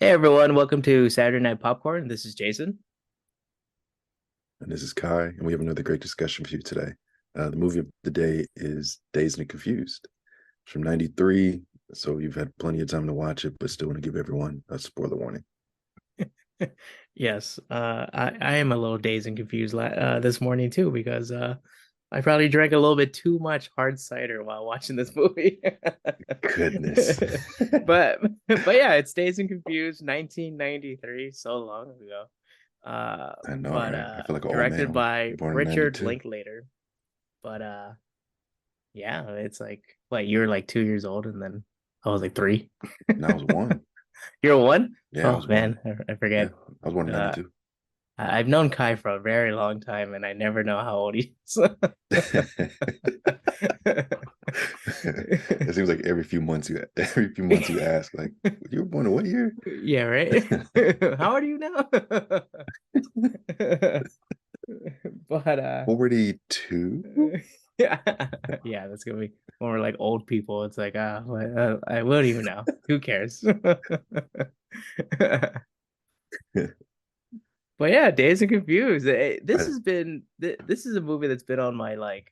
Hey everyone, welcome to Saturday Night Popcorn. This is Jason. And this is Kai, and we have another great discussion for you today. The movie of the day is Dazed and Confused. It's from '93, so you've had plenty of time to watch it, but still want to give everyone a spoiler warning. Yes, I am a little dazed and confused this morning too because I probably drank a little bit too much hard cider while watching this movie. Goodness. but yeah, it's Dazed and Confused, 1993, so long ago. I know, But right? I feel like an old man. directed I was by born in Richard '92, Linklater. But yeah, it's like what you were like 2 years old and then I was like three. and I was one. You're one? Yeah, I Oh was one. man, I Yeah, forget. I was born in Uh, '92. I've known Kai for a very long time, and I never know how old he is. It seems like every few months you ask, like, you were born in what year? Yeah, right. How old are you now? But 42. yeah, yeah, that's gonna be when we're like old people. It's like I wouldn't even know. Who cares? But yeah, Days and Confused. This I, has been this is a movie that's been on my like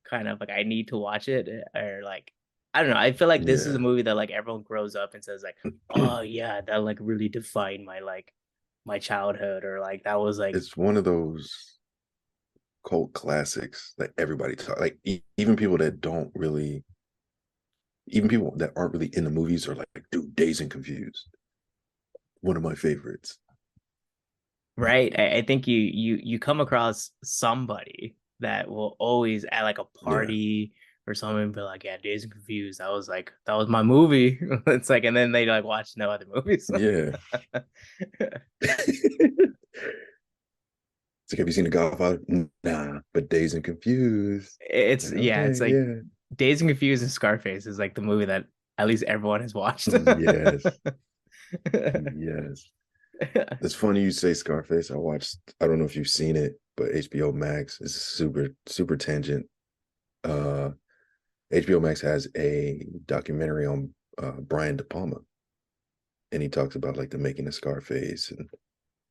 kind of like I need to watch it or like I don't know. I feel like this is a yeah. movie that like everyone grows up and says like, "Oh yeah, that like really defined my like my childhood," or like that was like It's one of those cult classics that everybody talk like even people that don't really even people that aren't really in the movies are like, dude, Dazed and Confused, one of my favorites. right. I think you come across somebody that will always at like a Yeah. party or something be like, "Yeah, Days and Confused." That was like that was my movie. It's like, and then they like watch no other movies. Yeah. It's like, have you seen The Godfather? Nah, but Dazed and Confused. It's Like, yeah, it's okay, like yeah. Days and Confused and Scarface is like the movie that at least everyone has watched. Yes. Yes. It's funny you say Scarface. I don't know if you've seen it, but HBO Max is super tangent. Uh HBO Max has a documentary on Brian De Palma, and he talks about like the making of Scarface and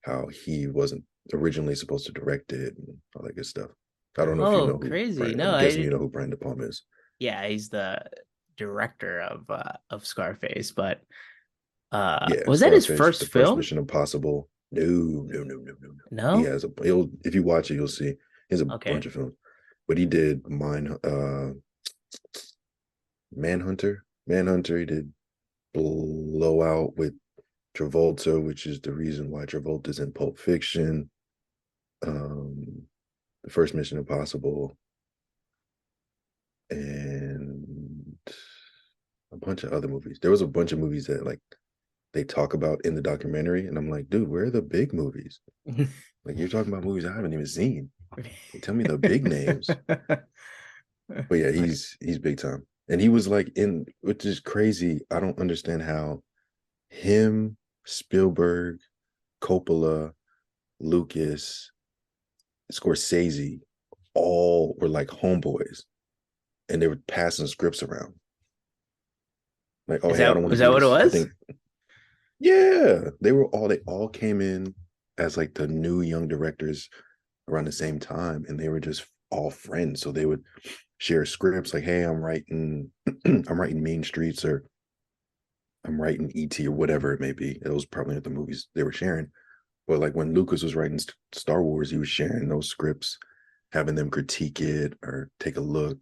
how he wasn't originally supposed to direct it and all that good stuff. I don't know if you Oh, know who crazy. Brian. No, I'm I guessing you didn't. know who Brian De Palma is. Yeah, he's the director of Scarface, but Yeah, was that his Scarface, first the first film? Mission Impossible. No, no, no, no, no, no. He No? has a. He'll if you watch it, you'll see. He has a bunch Okay. of films, but he did mine. Manhunter. Manhunter. He did Blowout with Travolta, which is the reason why Travolta's in Pulp Fiction. Um, the first Mission Impossible, and a bunch of other movies. There was a bunch of movies that like they talk about in the documentary, and I'm like, dude, where are the big movies? Like you're talking about movies I haven't even seen. Like, tell me the big names. But yeah, Like, he's big time. And he was like in, which is crazy. I don't understand how him, Spielberg, Coppola, Lucas, Scorsese, all were like homeboys, and they were passing scripts around. Like, oh is hey, I that don't want was to that do what it this. I was? think, yeah, they all came in as like the new young directors around the same time, and they were just all friends. So they would share scripts like, hey, I'm writing I'm writing Mean Streets, or I'm writing ET, or whatever it may be. It was probably not the movies they were sharing. But like when Lucas was writing Star Wars, he was sharing those scripts, having them critique it or take a look.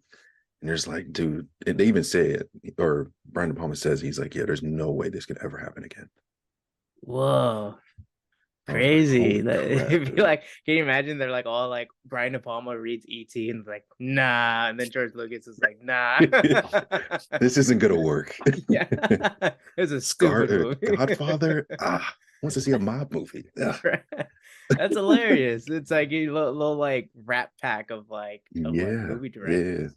And there's like, dude, and they even say it, or Brian De Palma says, he's like, yeah, there's no way this could ever happen again. Whoa. I was like, Crazy. holy That crap, it'd be dude. like, can you imagine they're like all like Brian De Palma reads ET and like, nah, and then George Lucas is like, nah. This isn't gonna work. Yeah. It's a Scar stupid movie. Godfather, wants to see a mob movie. Ugh. Right. That's hilarious. It's like a little like rap pack of like Yeah, movie yeah. directors.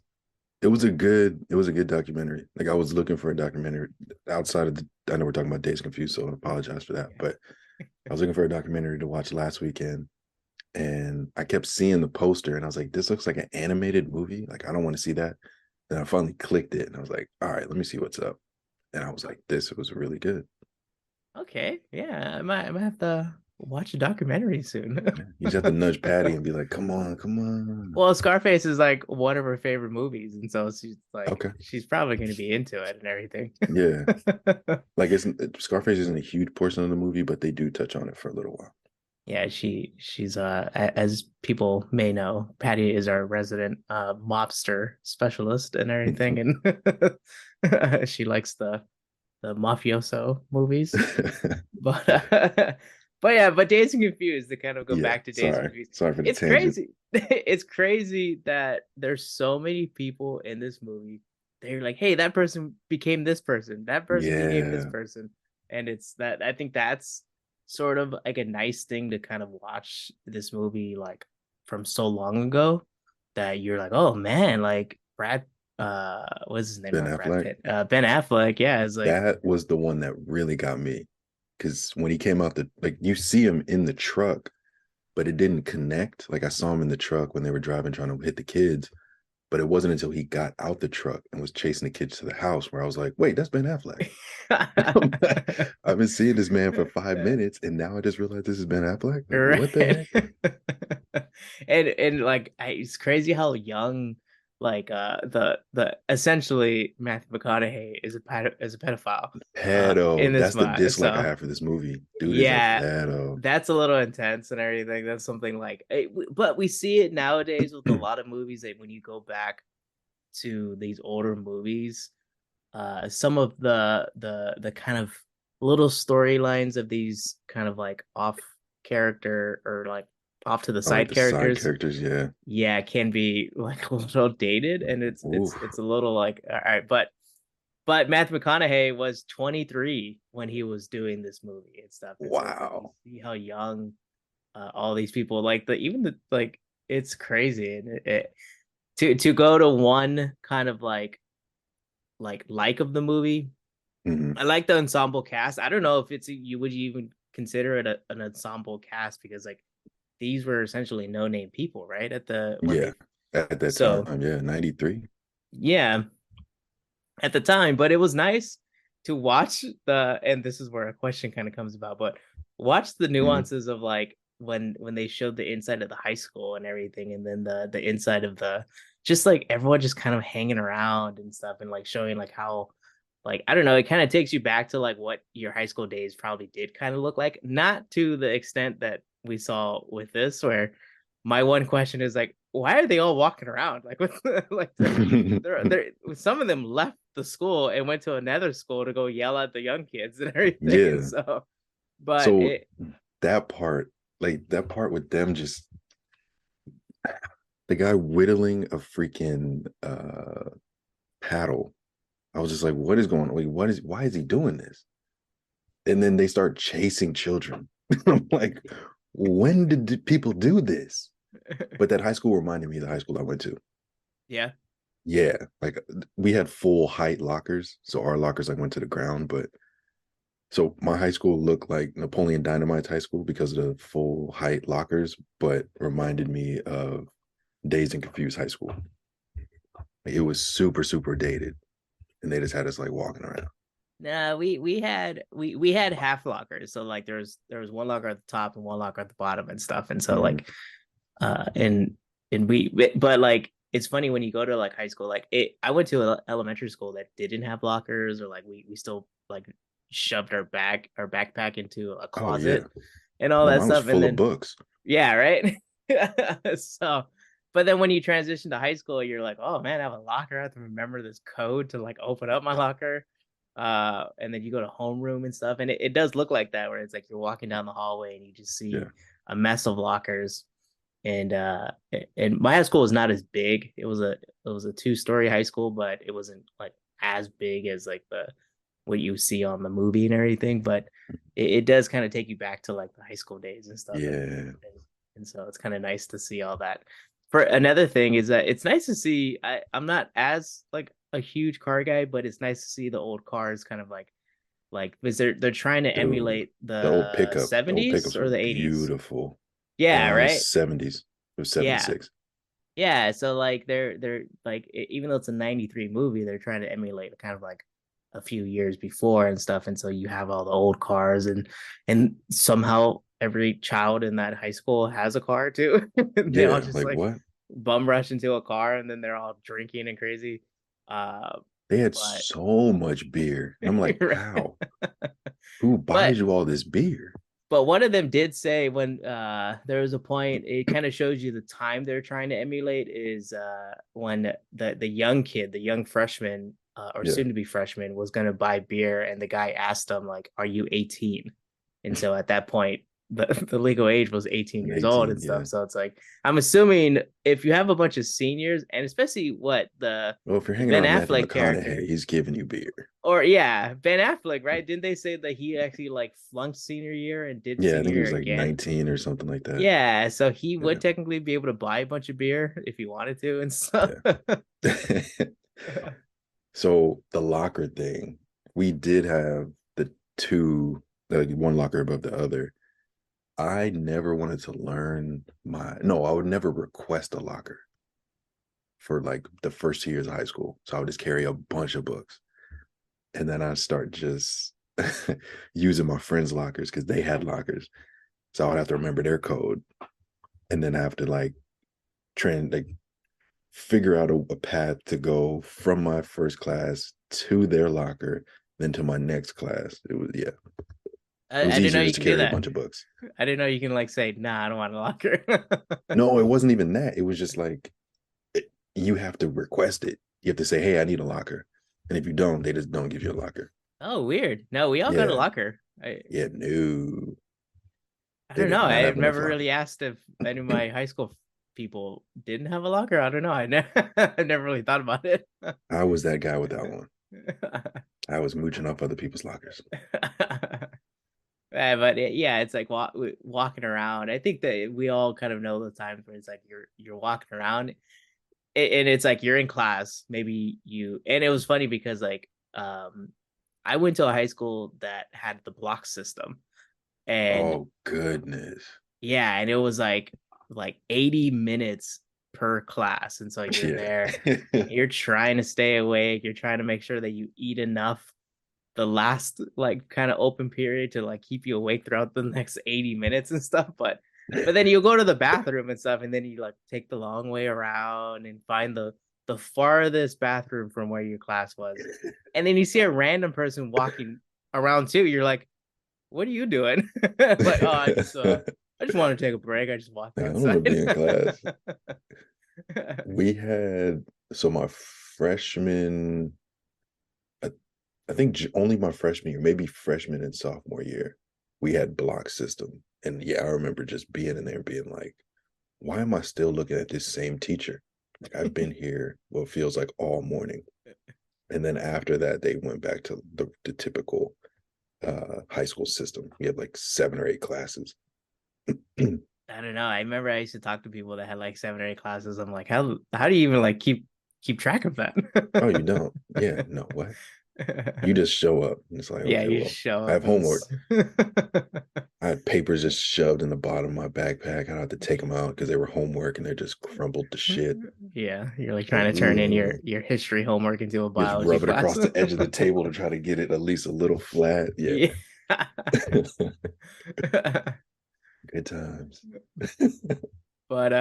It was a good documentary. Like I was looking for a documentary outside of the, I know we're talking about Days Confused, so I apologize for that. But I was looking for a documentary to watch last weekend, and I kept seeing the poster, and I was like, this looks like an animated movie. Like I don't want to see that. Then I finally clicked it, and I was like, all right, let me see what's up. And I was like, this was really good. Okay, yeah, I might have to watch a documentary soon. Yeah. You just have to nudge Patty and be like, come on, come on. Well, Scarface is like one of her favorite movies, and so Okay. she's probably going to be into it and everything. Yeah. Like it's Scarface isn't a huge portion of the movie, but they do touch on it for a little while. Yeah, she's as people may know, Patty is our resident mobster specialist and everything, and she likes the mafioso movies. But but yeah, but Dazed and Confused, to kind of go Yeah. back to Dazed and Sorry. Confused, Sorry for the it's tangent. crazy. It's crazy that there's so many people in this movie. They're like, hey, that person became this person, that person became this Yeah. person. And it's that I think that's sort of like a nice thing to kind of watch this movie like from so long ago that you're like, oh man, like Brad what's his name? Ben Not Brad Affleck. Pitt. Ben Affleck, yeah, is like That was the one that really got me. Because when he came out, the like you see him in the truck, but it didn't connect. Like I saw him in the truck when they were driving, trying to hit the kids. But it wasn't until he got out the truck and was chasing the kids to the house where I was like, wait, that's Ben Affleck. I've been seeing this man for 5 minutes and now I just realized this is Ben Affleck. Like, what the right. heck? And like it's crazy how young like the essentially Matthew McConaughey is a pedophile in Pedo. this That's the movie. dislike I So have for this movie. Dude is a yeah, pedo. that's a little intense and everything. That's something like but we see it nowadays with a lot of movies that when you go back to these older movies, some of the kind of little storylines of these kind of like off character or like off to the I like side the side characters, characters, yeah. yeah, can be like a little dated, and Oof. it's a little like all right, but Matthew McConaughey was 23 when he was doing this movie and stuff, and so it's like you Wow. see how young all these people like the even the like it's crazy and to go to one kind of like of the movie. Hmm. I like the ensemble cast. I don't know if it's you would you even consider it an ensemble cast because like these were essentially no name people, right? At the when Yeah. they At that so time, yeah. 93. yeah, at the time, but it was nice to watch the and this is where a question kind of comes about, but watch the Hmm. nuances of like when they showed the inside of the high school and everything, and then the inside of the just like everyone just kind of hanging around and stuff and like showing like how like I don't know, it kind of takes you back to like what your high school days probably did kind of look like, not to the extent that we saw with this, where my one question is like, why are they all walking around like with like they're some of them left the school and went to another school to go yell at the young kids and everything, and Yeah. so but So it that part, like that part with them just the guy whittling a freaking paddle. I was just like, what is going on? Wait, why is he doing this? And then they start chasing children. I'm like, when did people do this? But that high school reminded me of the high school I went to. yeah, Yeah, like we had full height lockers. So our lockers like went to the ground, but so my high school looked like Napoleon Dynamite's high school because of the full height lockers, but reminded me of Dazed and Confused high school. Like, it was super, super dated. And they just had us like walking around. nah, we had half lockers, so like there was one locker at the top and one locker at the bottom and stuff, and so Mhm. like and but like it's funny when you go to like high school, like it I went to an elementary school that didn't have lockers, or like we still like shoved our backpack into a Oh yeah. closet and all No, that mine was stuff, and full of then books. yeah, right. So but then when you transition to high school, you're like, oh man, I have a locker. I have to remember this code to like open up my locker. And then you go to homeroom and stuff. And it does look like that, where it's like you're walking down the hallway and you just see Yeah. a mess of lockers. And my high school was not as big. It was a two-story high school, but it wasn't like as big as like the what you see on the movie and everything. But it does kind of take you back to like the high school days and stuff. Yeah. And so it's kind of nice to see all that. For another thing is that it's nice to see. I'm not as like a huge car guy, but it's nice to see the old cars kind of like because they're trying to Dude. emulate The old 70s pickups or were the 80s. beautiful. Yeah, right. 70s. It was Yeah, 76. yeah. So like they're like even though it's a '93 movie, they're trying to emulate kind of like a few years before and stuff, and so you have all the old cars, and somehow every child in that high school has a car too. They all Yeah, just like like what? bum rush into a car, and then they're all drinking and crazy. Uh, They had but so much beer. And I'm like, how? Who buys but you all this beer? but one of them did say when there was a point, it kind of shows you the time they're trying to emulate is when the young kid, the young freshman or Yeah. soon to be freshman was going to buy beer, and the guy asked him like, "Are you 18?" And so at that point, the legal age was 18 years old 18, and yeah. stuff. So it's like I'm assuming if you have a bunch of seniors, and especially what Well, if you're the hanging Ben around Matthew Affleck McConaughey, character, he's giving you beer. or yeah, Ben Affleck, right? Didn't they say that he actually like flunked senior year and did Yeah, I senior think he year was like again? 19 or something like that. Yeah, so he Yeah, would technically be able to buy a bunch of beer if he wanted to and stuff. yeah. So the locker thing, we did have the two, like one locker above the other. I never wanted to learn no, I would never request a locker for like the first 2 years of high school. So I would just carry a bunch of books. And then I'd start just using my friends' lockers because they had lockers. So I would have to remember their code. And then I have to like like figure out a path to go from my first class to their locker, then to my next class. It was, yeah, it was I didn't know easier you just to can do carry a that. bunch of books. I didn't know you can like say, "Nah, I don't want a locker." No, it wasn't even that. It was just like you have to request it. You have to say, "Hey, I need a locker," and if you don't, they just don't give you a locker. Oh, weird. No, we all got a Yeah, locker. yeah, no, I they don't did know. not I've have enough never really lockers. asked if any of my high school people didn't have a locker. I don't know. I never really thought about it. I was that guy with that one. I was mooching off other people's lockers. Yeah, but yeah, it's like walking around. I think that we all kind of know the times where it's like you're walking around, and it's like you're in class. Maybe you, and it was funny because like I went to a high school that had the block system, and Oh goodness. yeah, and it was like 80 minutes per class, and so you're Yeah. there, you're trying to stay awake, you're trying to make sure that you eat enough the last like kind of open period to like keep you awake throughout the next 80 minutes and stuff, but then you go to the bathroom and stuff, and then you like take the long way around and find the farthest bathroom from where your class was, and then you see a random person walking around too. You're like, what are you doing? Like, oh, I just want to take a break. I just walked I don't want to outside. be in class. We had so my freshman, I, I think only my freshman year, maybe freshman and sophomore year, we had block system. And yeah, I remember just being in there and being like, why am I still looking at this same teacher? Like I've been here what feels like all morning. And then after that, they went back to the typical high school system. We had like 7 or 8 classes. I don't know. I remember I used to talk to people that had like 7 or 8 classes. I'm like, how do you even like keep track of that? Oh, you don't? Yeah, no, what? You just show up and it's like, Yeah, okay, you well, show I have up and homework. I had papers just shoved in the bottom of my backpack. I had to take them out because they were homework and they're just crumbled to shit. yeah, you're like Like, trying to turn in ooh, your history homework into a just biology rub it class. across the edge of the table to try to get it at least a little flat. Yeah. Yeah. Good times. But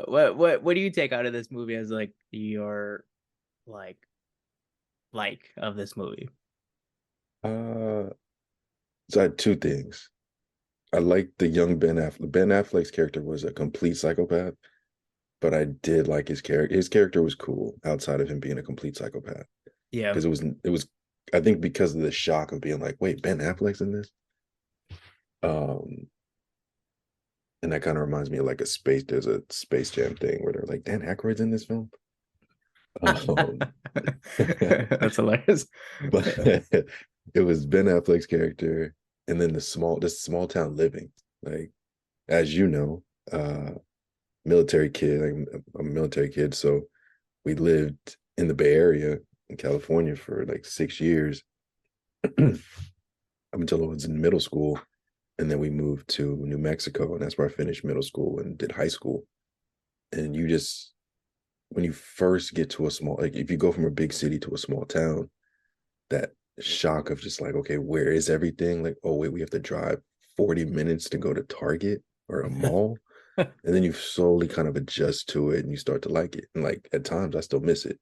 what do you take out of this movie as like your like of this movie? uh, so I had two things. I liked the young Ben Affleck. Ben Affleck's character was a complete psychopath, but I did like his character. His character was cool outside of him being a complete psychopath Yeah. because it was I think because of the shock of being like, wait, Ben Affleck's in this. Um, and that kind of reminds me of like there's a Space Jam thing where they're like, Dan Aykroyd's in this film. Um, That's hilarious. but it was Ben Affleck's character, and then this small town living. Like, as you know, military kid. I'm a military kid, so we lived in the Bay Area in California for like 6 years up until I was in middle school, and then we moved to New Mexico, and that's where I finished middle school and did high school. And you just when you first get to a small, like if you go from a big city to a small town, that shock of just like, okay, where is everything? Like, oh wait, we have to drive 40 minutes to go to Target or a mall. And then you slowly kind of adjust to it and you start to like it. And like at times I still miss it.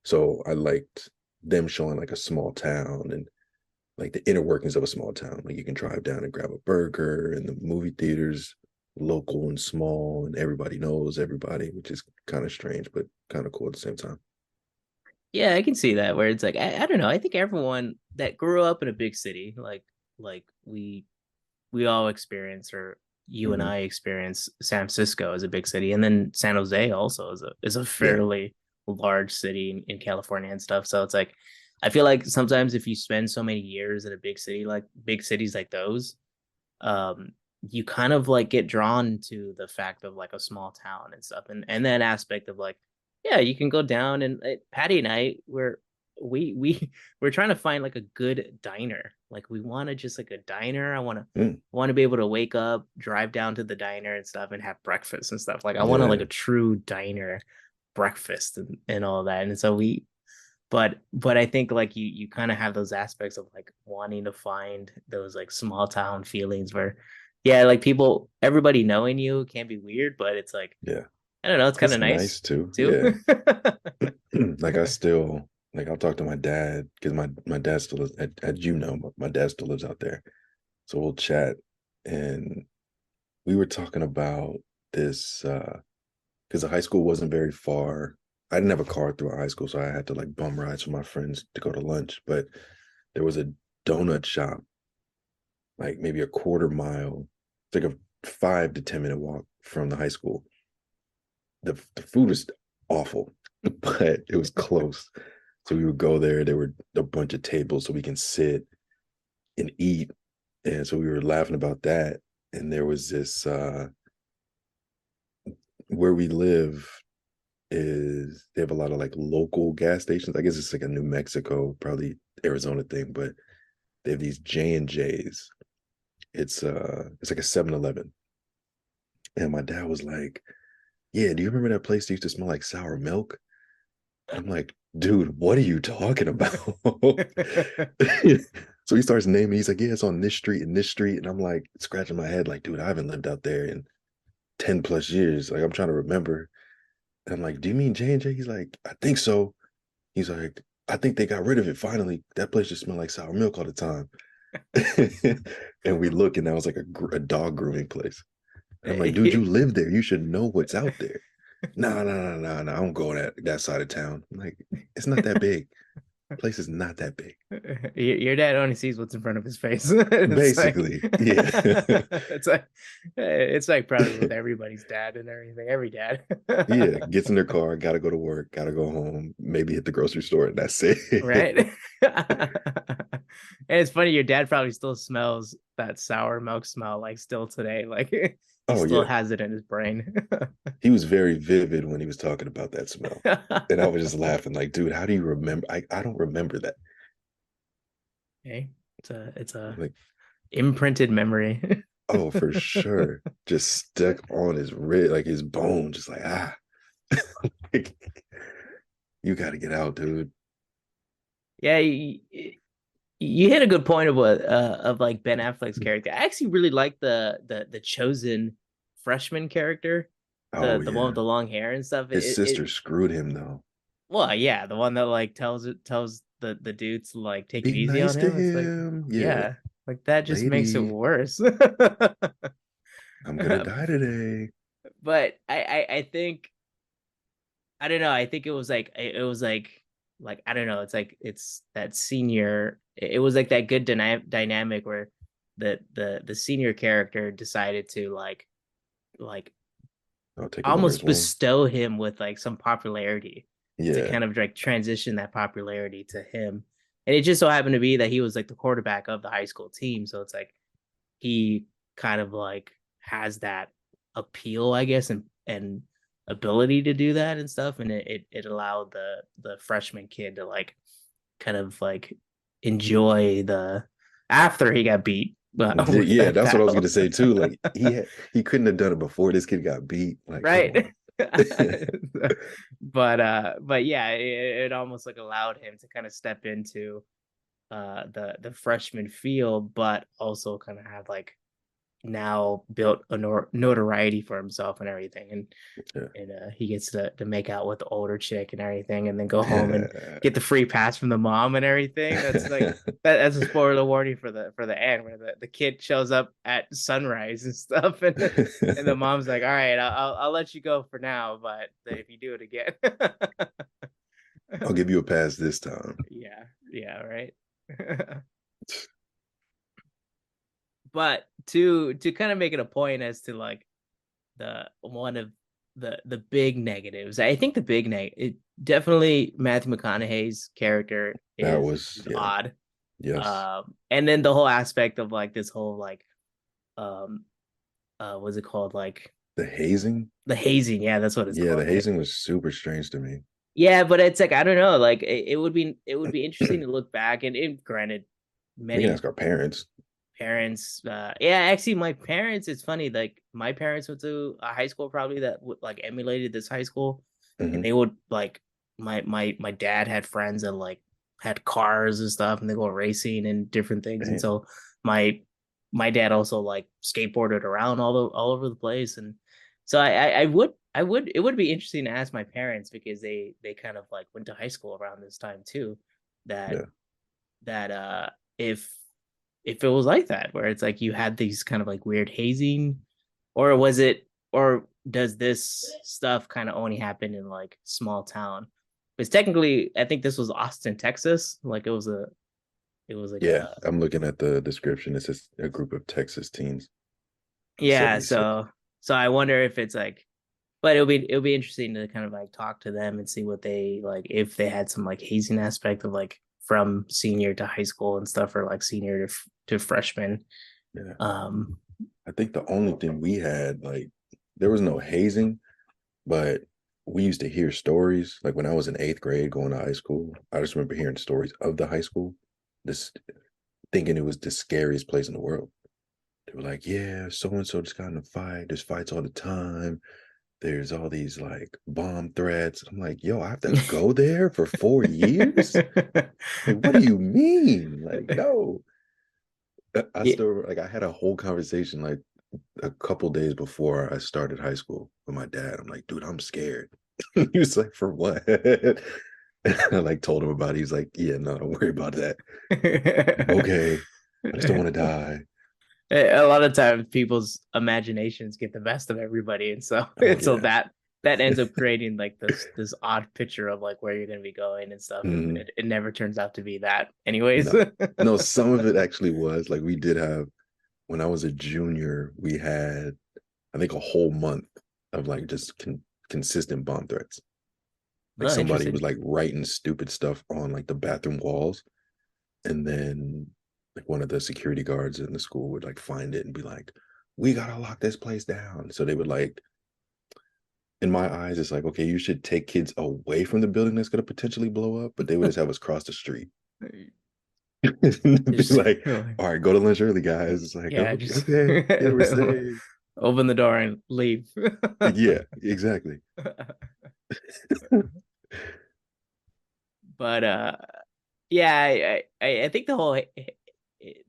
So I liked them showing like a small town and like the inner workings of a small town. Like you can drive down and grab a burger, and the movie theaters local and small, and everybody knows everybody, which is kind of strange but kind of cool at the same time. Yeah, I can see that where it's like I don't know. I think everyone that grew up in a big city, like we all experience, or you and Hmm. I experience San Francisco as a big city, and then San Jose also is a Yeah, fairly large city in California and stuff. So it's like I feel like sometimes if you spend so many years in a big city, like big cities like those, um, you kind of like get drawn to the fact of like a small town and stuff, and that aspect of like, yeah, you can go down and Patty and I we we're trying to find like a good diner. Like we want to just like a diner. mm, Want to be able to wake up, drive down to the diner and stuff, and have breakfast and stuff. Like I want to like yeah, a true diner breakfast and all that. And so but I think like you kind of have those aspects of like wanting to find those like small town feelings where yeah, like people everybody knowing you can be weird, but it's like yeah. I don't know, it's kind of It's nice nice too. too. Yeah. Like I still like I'll talk to my dad because my dad still lives, as you know, my dad still lives out there. So we'll chat, and we were talking about this because the high school wasn't very far. I didn't have a car throughout high school, so I had to like bum rides with my friends to go to lunch. But there was a donut shop, like maybe a quarter mile. It's like a 5 to 10 minute walk from the high school. The food was awful, but it was close. So we would go there. There were a bunch of tables so we can sit and eat. And so we were laughing about that. And there was this where we live is they have a lot of like local gas stations. I guess it's like a New Mexico, probably Arizona thing, but they have these J&J's. It's like a 7-Eleven. And my dad was like, yeah, do you remember that place that used to smell like sour milk? I'm like, dude, what are you talking about? So he starts naming, he's like, yeah, it's on this street and this street. And I'm like scratching my head, like, dude, I haven't lived out there in 10 plus years. Like, I'm trying to remember. And I'm like, do you mean J&J? He's like, I think so. He's like, I think they got rid of it finally. That place just smelled like sour milk all the time. And we look, and that was like a dog grooming place. And I'm like, dude, you live there. You should know what's out there. No, no, no, no, no. I don't go that side of town. I'm like, it's not that big. Place is not that big. Your dad only sees what's in front of his face. It's like Basically, yeah. it's like probably with everybody's dad and everything. Every dad. Yeah, gets in their car, gotta go to work, gotta go home, maybe hit the grocery store, and that's it. Right? And it's funny, your dad probably still smells that sour milk smell like still today. Like he Oh still yeah. has it in his brain. He was very vivid when he was talking about that smell. And I was just laughing, like, dude, how do you remember? I don't remember that. Okay. It's a Like, imprinted memory. oh, for sure. Just stuck on his rib, like his bone, just like, ah. Like, you gotta get out, dude. Yeah, you hit a good point of what of like Ben Affleck's character. I actually really like the chosen freshman character, Oh the one with yeah. the long hair and stuff. His It sister screwed him though. well, yeah, the one that like tells the dude to like take it Be easy nice on to him. It's like, him. Yeah. yeah, like that just makes it Lady, worse. I'm gonna die today. But I think I don't know. I think it was like I don't know. It's like it's that senior. It was like that good dynamic where the senior character decided to like I'll take him under his almost wing. bestow him with like some popularity to Yeah. kind of like transition that popularity to him. And it just so happened to be that he was like the quarterback of the high school team. So it's like he kind of like has that appeal, I guess, and ability to do that and stuff. And it allowed the freshman kid to like kind of like enjoy the after he got beat with Yeah, that that's what I was gonna battle. say too. Like he couldn't have done it before this kid got beat. Like, come Right. on. But yeah, it almost like allowed him to kind of step into the freshman feel, but also kind of have like now built a notoriety for himself and everything, and he gets to make out with the older chick and everything, and then go home and Yeah. get the free pass from the mom and everything. That's like that's a spoiler warning for the end where the kid shows up at sunrise and stuff, and the mom's like, "All right, I'll let you go for now, but if you do it again." I'll give you a pass this time. Yeah, yeah, right. But to kind of make it a point as to like the one of the big negatives, I think the big it definitely Matthew McConaughey's character That was, is yeah, odd. yes. And then the whole aspect of like this whole like what's it called, like The hazing. the hazing, yeah, that's what it's Yeah, the called. hazing was super strange to me. Yeah, but it's like I don't know, like it would be interesting to look back, and granted We can many ask our parents. parents, yeah, actually my parents, it's funny, like my parents went to a high school probably that like emulated this high school, and Hmm. they would like my dad had friends that like had cars and stuff, and they go racing and different things, and Damn. so my dad also like skateboarded around all over the place, and so I would, it would be interesting to ask my parents because they kind of like went to high school around this time too, that Yeah. that if it was like that where it's like you had these kind of like weird hazing, or was it, or does this stuff kind of only happen in like small town, because technically I think this was Austin, Texas, like it was like Yeah. a, I'm looking at the description. It says a group of Texas teens, yeah, 76. so I wonder if it's like, but it'll be interesting to kind of like talk to them and see what they like, if they had some like hazing aspect of like from senior to high school and stuff, or like senior to freshman. Yeah. um I think the only thing we had, like, there was no hazing, but we used to hear stories. Like when I was in eighth grade going to high school, I just remember hearing stories of the high school, just thinking it was the scariest place in the world. They were like, yeah, so and so just got in a fight. There's fights all the time. There's all these like bomb threats. I'm like, yo, I have to go there for 4 years? Like, what do you mean? Like, no. I Yeah. still, like, I had a whole conversation like a couple days before I started high school with my dad. I'm like, dude, I'm scared. He was like, for what? I like told him about it. He's like, yeah, no, don't worry about that. Okay. I just don't want to die. A lot of times people's imaginations get the best of everybody, and so Oh yeah. that ends up creating like this odd picture of like where you're going to be going and stuff, and Mhm. it never turns out to be that anyways. No, no, some of it actually was like we did have when I was a junior, we had I think a whole month of like just consistent bomb threats. Like Oh, somebody was interesting. like writing stupid stuff on like the bathroom walls, and then like one of the security guards in the school would like find it and be like, "We gotta lock this place down." So they would like, in my eyes, it's like, okay, you should take kids away from the building that's gonna potentially blow up, but they would just have us cross the street. Be Just like, all right, go to lunch early, guys. It's like, yeah, okay, just okay, yeah, we're safe. open the door and leave. Yeah, exactly. But yeah, I think the whole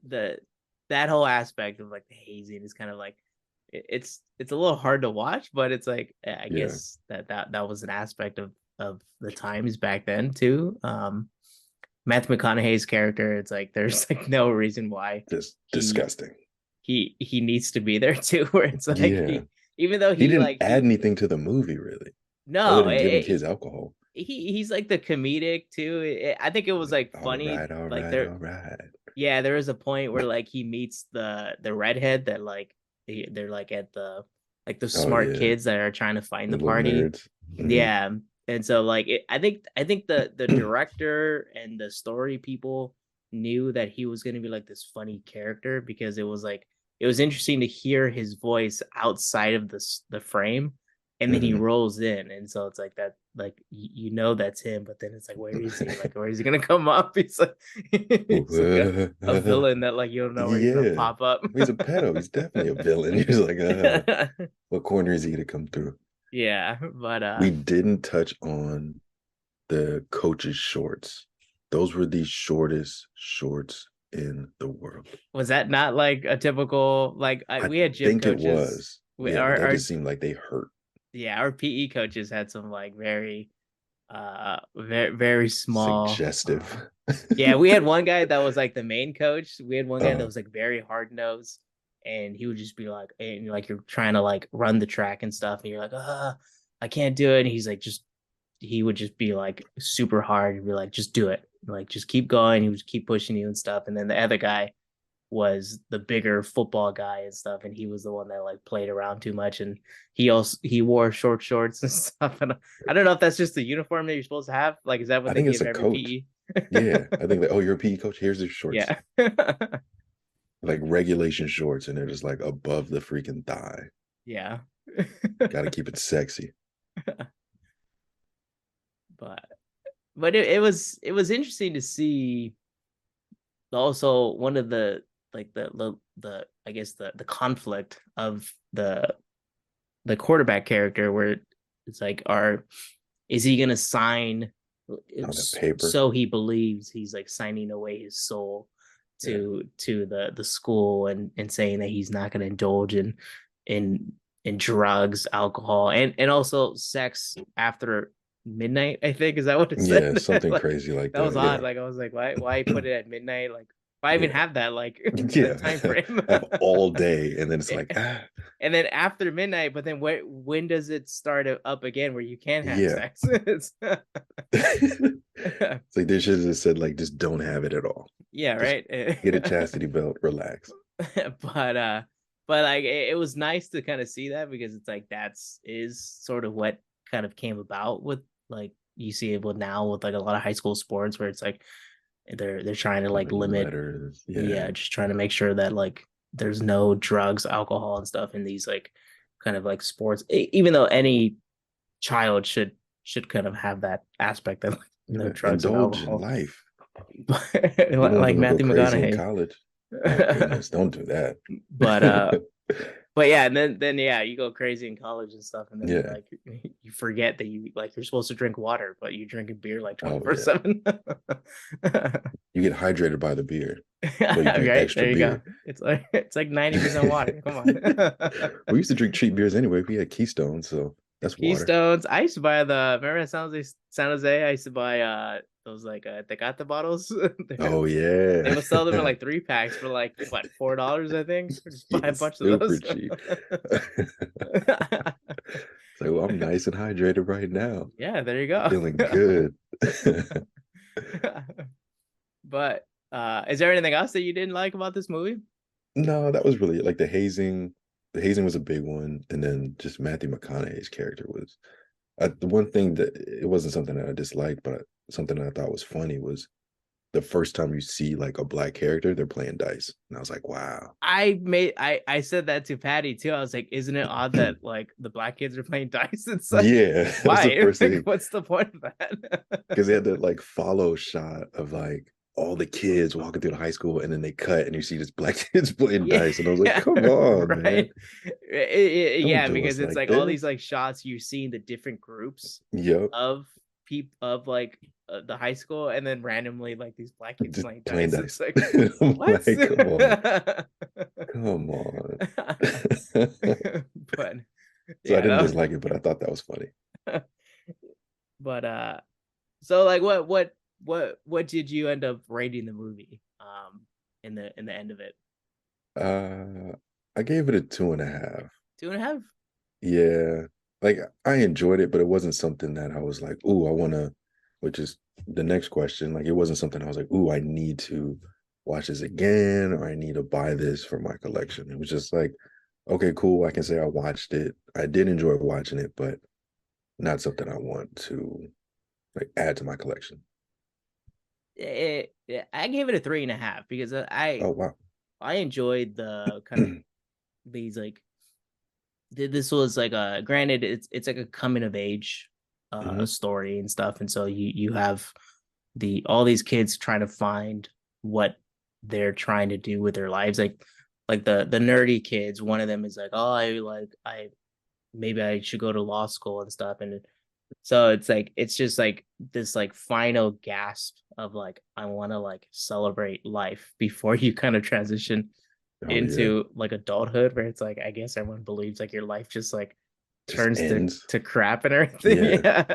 the that whole aspect of like the hazing is kind of like it's a little hard to watch, but it's like I Yeah, guess that was an aspect of the times back then too. Matthew McConaughey's character, it's like there's like no reason why just he disgusting. he needs to be there too, where it's like Yeah, he, even though he he didn't like add anything to the movie really, other no than giving it, kids alcohol. he's like the comedic too. I think it was Like, like all funny, right, all like right, there, all right. yeah, there was a point where like he meets the redhead that like they're like at the, like the Oh smart yeah, kids that are trying to find the the little party. nerds. Hmm. Yeah, and so like I think the director and the story people knew that he was going to be like this funny character, because it was like it was interesting to hear his voice outside of the frame, and then he Hmm. rolls in, and so it's like that, like you know that's him, but then it's like where is he, like where is he gonna come up? He's like a villain that like you don't know where he's gonna Yeah, pop up. he's a pedo. He's definitely a villain. You're just like, what corner is he gonna come through? Yeah, but We didn't touch on the coach's shorts, those were the shortest shorts in the world. Was that not like a typical like I we had gym think it coaches. was. Yeah, but that Our just seemed like they hurt. yeah, our PE coaches had some like very very small. Suggestive. Yeah, we had one guy that was like the main coach. We had one guy that uh, was like very hard nosed, and he would just be like, and like you're trying to like run the track and stuff, and you're like, I can't do it. And he's like, just he would just be like super hard. He'd be like, just do it, like just keep going. He would just keep pushing you and stuff. And then the other guy was the bigger football guy and stuff, and he was the one that like played around too much, and he wore short shorts and stuff. And I don't know if that's just the uniform that you're supposed to have. Like, is that what I they think it's give a every coat. PE? Yeah, I think that. Oh, you're a PE coach. Here's your shorts, Yeah. like regulation shorts, and they're just like above the freaking thigh. Yeah. Got to keep it sexy. but it was interesting to see also one of the like the I guess the conflict of the quarterback character where it's like is he gonna sign On the paper. so he believes he's like signing away his soul Yeah. to the school and saying that he's not gonna indulge in in drugs, alcohol, and also sex after midnight, I think. Is that what it said? Yeah, something Like, crazy like that was that. odd. Yeah. Like I was like, why put it at midnight? Like why even Yeah. have that like that Yeah. time frame? Have all day. And then it's like, Yeah. And then after midnight, but then when does it start up again where you can have yeah. sex? It's It's like they should have just said, like, just don't have it at all. yeah, Just right. get a chastity belt, relax. But like it was nice to kind of see that because it's like that's is sort of what kind of came about with like you see it with now with like a lot of high school sports where it's like they're trying to like Like limit, letters. yeah, Yeah. just trying to make sure that like there's no drugs, alcohol, and stuff in these like kind of like sports. Even though any child should kind of have that aspect of like, no Yeah. drugs and Indulge in alcohol. life. If you want Like them to go Matthew crazy in McConaughey. college, oh goodness, don't do that. but but yeah, and then yeah, you go crazy in college and stuff, and then Yeah. like you forget that you like you're supposed to drink water, but you're drinking beer like Oh yeah. 24/7. You get hydrated by the beer, so you drink Right extra there you go. beer. It's like 90% water. Come on. We used to drink cheap beers anyway. We had Keystone, so that's water. Keystones. I used to buy the remember at San Jose. I used to buy those like Tecate bottles. Oh They would sell them in yeah. like 3 packs for like what $4, I think. Just buy a Yes, bunch of super those. cheap. It's like, well, I'm nice and hydrated right now. Yeah, there you go. Feeling good. But is there anything else that you didn't like about this movie? No, that was really like the hazing. The hazing was a big one, and then just Matthew McConaughey's character was the one thing that it wasn't something that I disliked, but something that I thought was funny was the first time you see like a black character, they're playing dice, and I was like, wow. I said that to Patty too. I was like, isn't it odd that like the black kids are playing dice? It's like, Yeah, that was the why? first Like, thing what's the point of that? because they had that like follow shot of like all the kids walking through the high school, and then they cut, and you see this black kids playing Yeah, dice, and I was like, come on, man, right. don't Yeah, do because us it's like like all this. these like shots you're seeing the different groups Yep, of people of like the high school, and then randomly like these black kids just playing playing dice. It's dice. like I'm what? like, come on, come on. But So I yeah, didn't that dislike it, but I thought that was funny. was, but so like what did you end up rating the movie in the end of it? I gave it a 2.5. 2.5. Yeah, like I enjoyed it, but it wasn't something that I was like, "Ooh, I want to," which is the next question. Like, it wasn't something I was like, "Ooh, I need to watch this again," or "I need to buy this for my collection." It was just like, "Okay, cool. I can say I watched it. I did enjoy watching it, but not something I want to like add to my collection." I gave it a 3.5 because Oh wow. I enjoyed the kind of these like this was like a granted it's like a coming of age Hmm. story and stuff, and so you have all these kids trying to find what they're trying to do with their lives, like the nerdy kids. One of them is like, oh, I maybe I should go to law school and stuff, and So it's just like this like final gasp of like I want to like celebrate life before you kind of transition Oh yeah, into like adulthood, where it's like I guess everyone believes like your life just like just turns ends. to crap and everything. Yeah.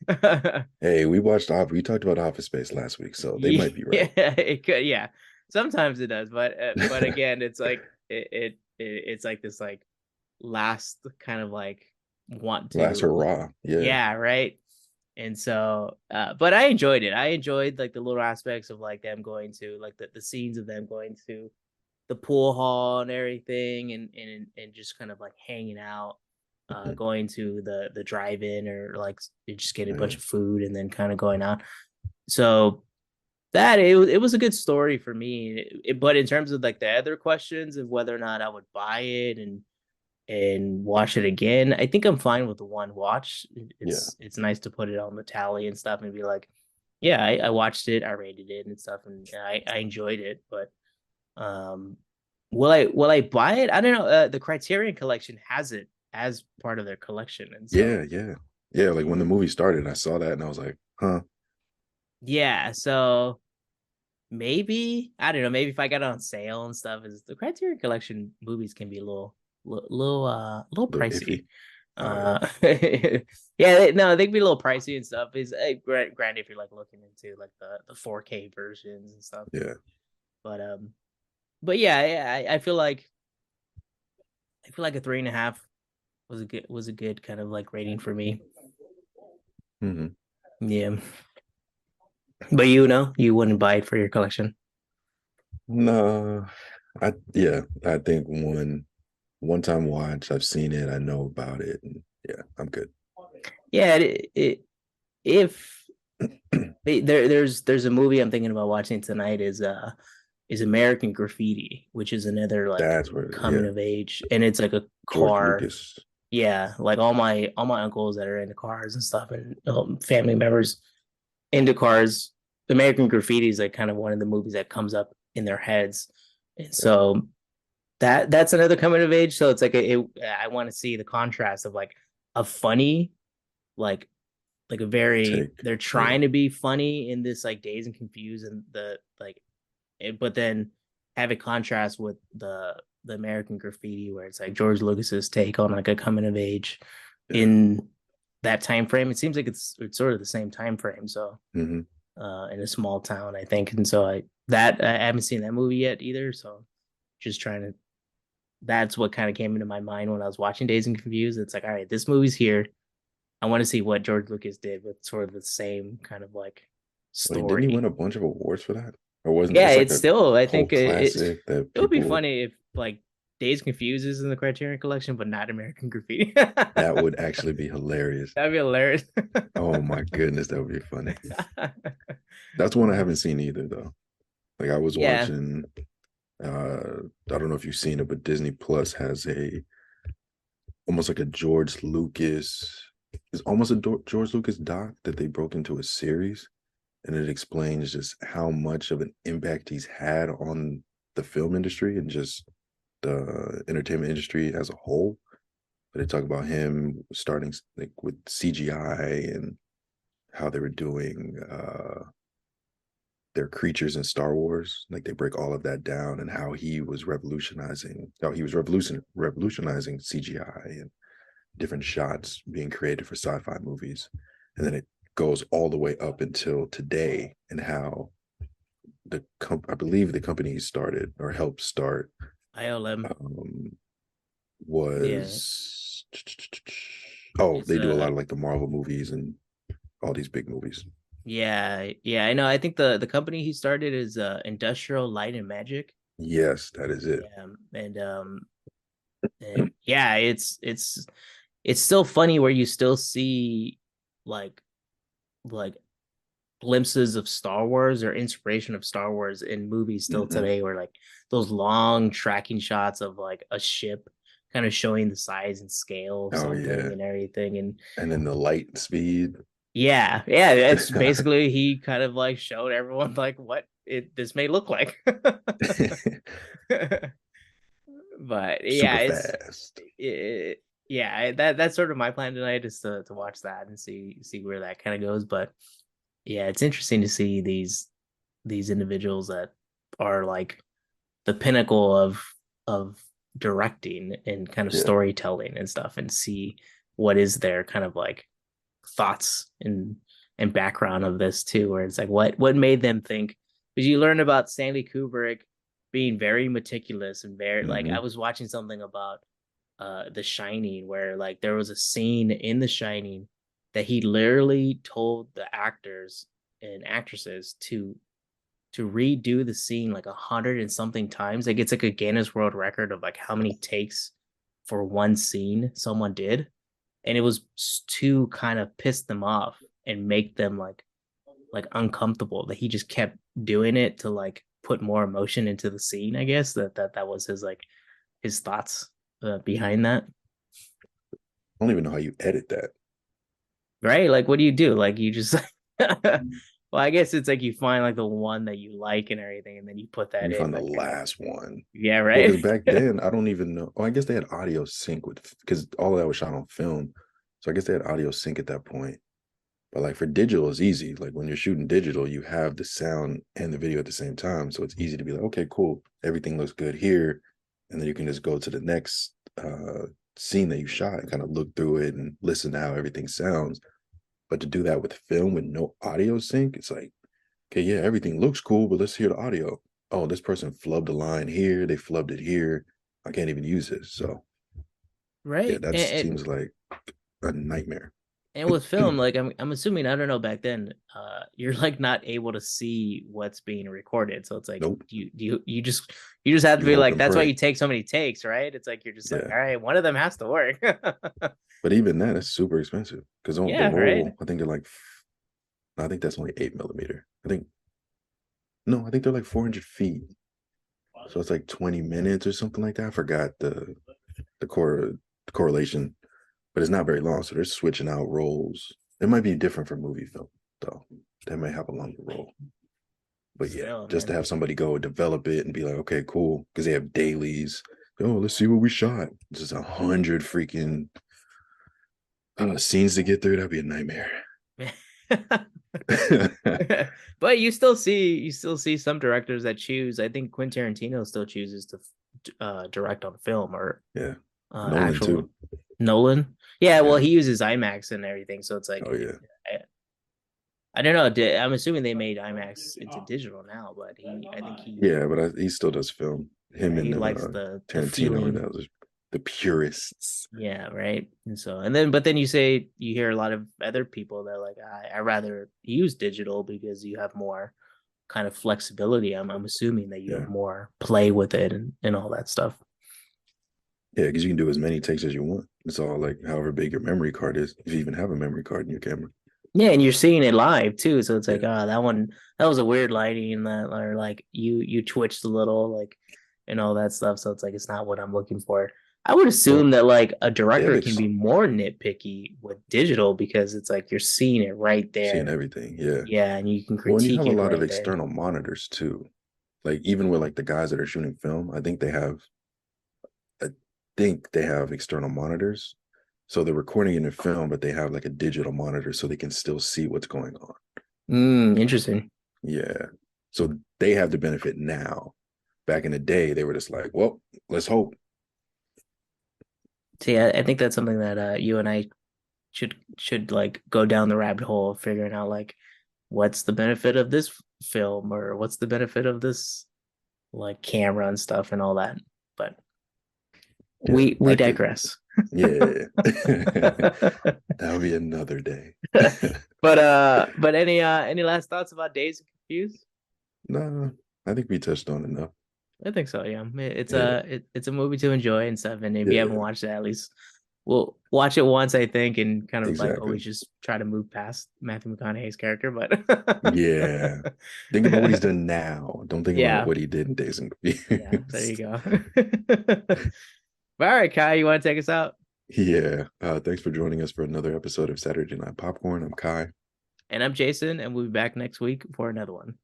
Yeah. Hey, we talked about Office Space last week, so they Yeah, might be right. it could, yeah. Sometimes it does, but again, it's like it's like this like last kind of like want Last to, hurrah. Yeah. yeah, right. And so, but I enjoyed it. I enjoyed like the little aspects of like them going to like the scenes of them going to the pool hall and everything, and just kind of like hanging out, Mhm. going to the drive-in, or like just getting a bunch Yeah. of food and then kind of going out. So that it was a good story for me. But in terms of like the other questions of whether or not I would buy it and watch it again, I think I'm fine with the one watch. Yeah. It's nice to put it on the tally and stuff and be like, yeah, I watched it, I rated it and stuff, and I enjoyed it. But um, will I buy it? I don't know. The Criterion Collection has it as part of their collection, and so Yeah. Yeah. Yeah. Like when the movie started, I saw that and I was like, huh. yeah, so maybe I don't know. Maybe if I got it on sale and stuff, is the Criterion Collection movies can be a little A little iffy. pricey. Oh yeah. Yeah, no, they can be a little pricey and stuff. Is granted if you're like looking into like the 4K versions and stuff, Yeah. but yeah, I feel like a 3.5 was a good kind of like rating for me. Hmm. Yeah, but you wouldn't buy it for your collection. No, I think one time watch, I've seen it, I know about it, and yeah, I'm good. Yeah, if there's a movie I'm thinking about watching tonight is American Graffiti, which is another like That's where, coming yeah, of age, and it's like a George car. Lucas. Yeah, like all my uncles that are into cars and stuff, and family members into cars. American Graffiti is like kind of one of the movies that comes up in their heads, and Yeah, so that's another coming of age. So it's like I want to see the contrast of like a funny, like a very, take, they're yeah, trying to be funny in this like Dazed and Confused, and the like but then have a contrast with the American Graffiti, where it's like George Lucas's take on like a coming of age yeah. in that time frame. It seems like it's sort of the same time frame. So Hmm. in a small town, I think, and so I haven't seen that movie yet either. So just trying to, that's what kind of came into my mind when I was watching Dazed and Confused. It's like, all right, this movie's here. I want to see what George Lucas did with sort of the same kind of like Like, didn't he win story. a bunch of awards for that? Or wasn't Yeah, it's like it's a still, I think cult classic that it would be people funny if like Days Confused is in the Criterion Collection, but not American Graffiti. that would actually be hilarious. That'd be hilarious. Oh my goodness, that would be funny. That's one I haven't seen either though. Like I was Yeah, watching I don't know if you've seen it, but Disney Plus has a almost like a George Lucas, it's almost a George Lucas doc that they broke into a series, and it explains just how much of an impact he's had on the film industry and just the entertainment industry as a whole. But they talk about him starting like with CGI and how they were doing their creatures in Star Wars. Like they break all of that down and how he was revolutionizing CGI and different shots being created for sci-fi movies. And then it goes all the way up until today and how I believe the company he started or helped start ILM. um, Yeah, was it's they do a lot of like the Marvel movies and all these big movies. yeah. I know. I think the company he started is Industrial Light and Magic. Yes, that is it. Yeah, and yeah, it's still funny where you still see like like glimpses of Star Wars or inspiration of Star Wars in movies still Hmm. today, where like those long tracking shots of like a ship kind of showing the size and scale of Oh something yeah, and everything. And and then the light speed. yeah, that's basically, he kind of like showed everyone like what this may look like. But yeah, Super fast. yeah, yeah, that's sort of my plan tonight is to watch that and see where that kind of goes. But yeah, it's interesting to see these individuals that are like the pinnacle of directing and kind of Yeah. storytelling and stuff, and see what is their kind of like thoughts and background of this too, where it's like what made them think, because you learn about Stanley Kubrick being very meticulous and very like, I Hmm. was watching something about The Shining, where like there was a scene in The Shining that he literally told the actors and actresses to redo the scene like 100 and something times. Like it's like a Guinness World Record of like how many takes for one scene someone did, and it was to kind of piss them off and make them like uncomfortable, that he just kept doing it to like put more emotion into the scene. I guess that was his like his thoughts behind that. I don't even know how you edit that. Right, like what do you do? Like you just well, I guess it's like you find like the one that you like and everything, and then you put that You in find the like kind of. last one. Yeah, Well, right. because back then I don't even know. Oh, I guess they had audio sync with because all of that was shot on film. So I guess they had audio sync at that point. But like for digital, it's easy. Like when you're shooting digital, you have the sound and the video at the same time. So it's easy to be like, okay, cool. Everything looks good here. And then you can just go to the next scene that you shot and kind of look through it and listen to how everything sounds. But to do that with film with no audio sync, it's like, okay, yeah, everything looks cool, but let's hear the audio. Oh, this person flubbed a line here, they flubbed it here. I can't even use this. So yeah, Right. that seems like a nightmare. And with film, like I'm assuming, I don't know, back then, you're like not able to see what's being recorded. So it's like Nope. you just have to You be hope like, and that's why pray. you take so many takes, right? It's like you're just like, Yeah. all right, one of them has to work. But even that is super expensive because the Yeah, right. roll, I think they're like, I think that's only 8 millimeter. I think, no, I think they're like 400 feet. So it's like 20 minutes or something like that. I forgot the core the correlation, but it's not very long. So they're switching out rolls. It might be different for movie film, though. They might have a longer roll. But yeah, Still, just to man. have somebody go develop it and be like, okay, cool, because they have dailies. Oh, let's see what we shot. Just 100 freaking scenes to get through. That'd be a nightmare. But you still see some directors that choose. I think Quentin Tarantino still chooses to direct on film, or Yeah, Nolan actual too. Nolan. Yeah, well, Yeah. he uses IMAX and everything, so it's like Oh yeah. I don't know. I'm assuming they made IMAX into digital now, but I think Yeah, but he still does film. Him yeah, he and likes the Tarantino are feeling. the purists. Yeah, right. And so, and then, but then you say you hear a lot of other people that are like, I rather use digital because you have more kind of flexibility. I'm assuming that you have Yeah. more play with it and all that stuff. Yeah, because you can do as many takes as you want. It's all like however big your memory card is, if you even have a memory card in your camera. Yeah, and you're seeing it live too, so it's like, Yeah. that one that was a weird lighting that, or like you twitched a little, like and all that stuff. So it's like it's not what I'm looking for. I would Well, assume that like a they have director can be more nitpicky with digital because it's like you're seeing it right seeing there. everything. Yeah. Yeah, and you can Well, and you critique have a it lot of right there. external monitors too. Like even with like the guys that are shooting film, I think they have external monitors. So they're recording it in film, but they have like a digital monitor so they can still see what's going on. Interesting. Yeah. So they have the benefit now. Back in the day, they were just like, well, let's hope. See, I think that's something that you and I should like go down the rabbit hole of figuring out like what's the benefit of this film, or what's the benefit of this like camera and stuff and all that. But Yeah, we I could. digress. Yeah. That'll be another day. But any last thoughts about Dazed and Confused? No, I think we touched on enough. I think so. Yeah, Yeah. it's a movie to enjoy and stuff. And if you haven't Yeah. watched it, at least we'll watch it once, I think, and kind of like Exactly. always just try to move past Matthew McConaughey's character. But Yeah. Think about what he's done now. Don't think about yeah, what he did in Days and yeah, there you Confused. go. But all right, Kai, you want to take us out? Yeah. Thanks for joining us for another episode of Saturday Night Popcorn. I'm Kai. And I'm Jason, and we'll be back next week for another one.